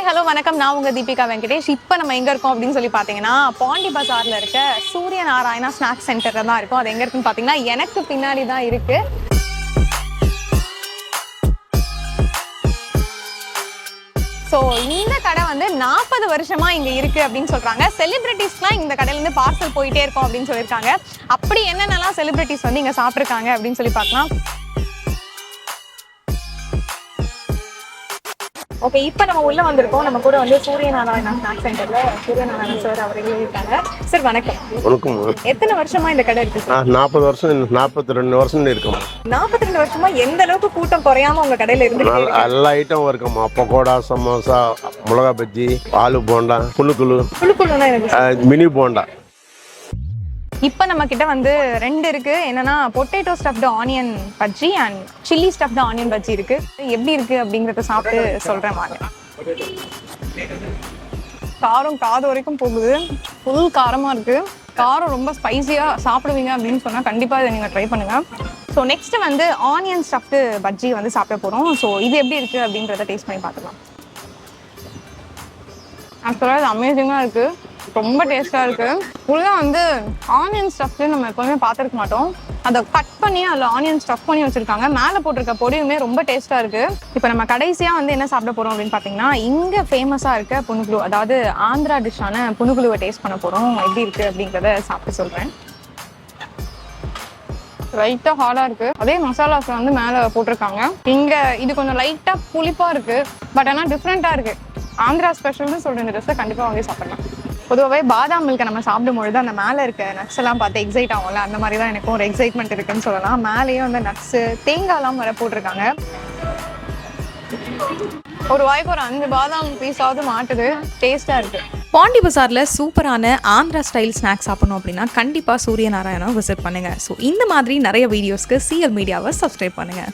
Hello வணக்கம். நான் உங்க தீபிகா வெங்கடேஷ். இப்போ நம்ம எங்க இருக்கோம் அப்படின்னு சொல்லி பாத்தீங்கன்னா பாண்டி பஜார்ல இருக்க சூரிய நாராயணா ஸ்நாக்ஸ் சென்டர்ல தான் இருக்கும். அது எங்க இருக்குன்னு பாத்தீங்கன்னா எனக்கு பின்னாடி தான் இருக்கு. ஸோ இந்த கடை வந்து 40 வருஷமா இங்க இருக்கு அப்படின்னு சொல்றாங்க. செலிபிரிட்டிஸ்லாம் இந்த கடையில இருந்து பார்சல் போயிட்டே இருக்கும் அப்படின்னு சொல்லியிருக்காங்க. அப்படி என்னென்னலாம் செலிபிரிட்டிஸ் வந்து இங்க சாப்பிட்ருக்காங்க அப்படின்னு சொல்லி பார்க்கலாம். ஓகே, இப்போ நம்ம உள்ள வந்திருக்கோம். நம்ம கூட வந்து சூரிய நாராயணா ஸ்நாக்ஸ் சென்டர்ல சூரிய நாராயணா சார் அவர்களே இருக்காங்க. சார் வணக்கம். வணக்கம். எத்தனை வருஷமா இந்த கடை இருக்கு சார்? 40 வருஷம் 42 வருஷம் இருக்குமா. 42 வருஷமா எந்த அளவுக்கு கூட்டம் குறையாம உங்க கடையில இருந்து? எல்லா ஐட்டம் இருக்குமா. பக்கோடா, சமோசா, மிளகா பஜ்ஜி, ஆலு போண்டா, புழுக்குழுன்னா மினி போண்டா. இப்போ நம்ம கிட்ட வந்து 2 இருக்கு. என்னன்னா potato stuffed onion bajji and chilli stuffed onion bajji இருக்கு. எப்படி இருக்கு அப்படிங்கறத சாப்பிட்டு சொல்றேன் வாங்க. காரம் காது வரைக்கும் போகுது. ஃபுல் காரமா இருக்கு. காரம் ரொம்ப ஸ்பைசியா சாப்பிடுவீங்க அப்படின்னு சொன்னா கண்டிப்பா இதை நீங்க ட்ரை பண்ணுங்க. ஸோ நெக்ஸ்ட் வந்து ஆனியன் ஸ்டஃப்டு பஜ்ஜி வந்து சாப்பிட போறோம். ஸோ இது எப்படி இருக்கு அப்படின்றத டேஸ்ட் பண்ணி பார்த்துக்கலாம். ஆக்சுவலாக இது அமேசிங்காக இருக்கு. ரொம்ப டேஸ்ட்டாக இருக்குது. உள்ளே வந்து ஆனியன் ஸ்டஃப்ட்டு நம்ம எப்போவுமே பார்த்துருக்க மாட்டோம். அதை கட் பண்ணி அதில் ஆனியன் ஸ்டஃப் பண்ணி வச்சுருக்காங்க. மேலே போட்டிருக்க பொடியுமே ரொம்ப டேஸ்ட்டாக இருக்குது. இப்போ நம்ம கடைசியாக வந்து என்ன சாப்பிட போகிறோம் அப்படின்னு பார்த்தீங்கன்னா இங்கே ஃபேமஸாக இருக்க புனுகுலு, அதாவது ஆந்திரா டிஷ்ஷான புனுகுலுவை டேஸ்ட் பண்ண போகிறோம். எப்படி இருக்குது அப்படிங்கிறத சாப்பிட்டு சொல்கிறேன். லைட்டாக ஹார்டாக இருக்குது. அதே மசாலாஸ் வந்து மேலே போட்டிருக்காங்க. இங்கே இது கொஞ்சம் லைட்டாக புளிப்பாக இருக்குது. பட் ஆனால் டிஃப்ரெண்ட்டாக இருக்குது. ஆந்திரா ஸ்பெஷல்னு சொல்கிற இந்த ட்ரெஸ்ஸை கண்டிப்பாக வாங்கி சாப்பிடலாம். பொதுவாகவே பாதாம் மில்கை நம்ம சாப்பிடும்பொழுது அந்த மேலே இருக்க நட்ஸ் எல்லாம் பார்த்து எக்ஸைட் ஆகும்ல, அந்த மாதிரி தான் எனக்கும் ஒரு எக்ஸைட்மெண்ட் இருக்குன்னு சொல்லலாம். மேலேயே வந்து நட்ஸு, தேங்காய்லாம் வர போட்டிருக்காங்க. ஒரு வாய்க்கு ஒரு 5 பாதாம் பீஸாவது மாட்டுது. டேஸ்ட்டாக இருக்குது. பாண்டி பஜாரில் சூப்பரான ஆந்திரா ஸ்டைல் ஸ்நாக்ஸ் சாப்பிடணும் அப்படின்னா கண்டிப்பாக சூரிய நாராயணா விசிட் பண்ணுங்கள். ஸோ இந்த மாதிரி நிறைய வீடியோஸ்க்கு சிஎல் மீடியாவை சப்ஸ்கிரைப் பண்ணுங்கள்.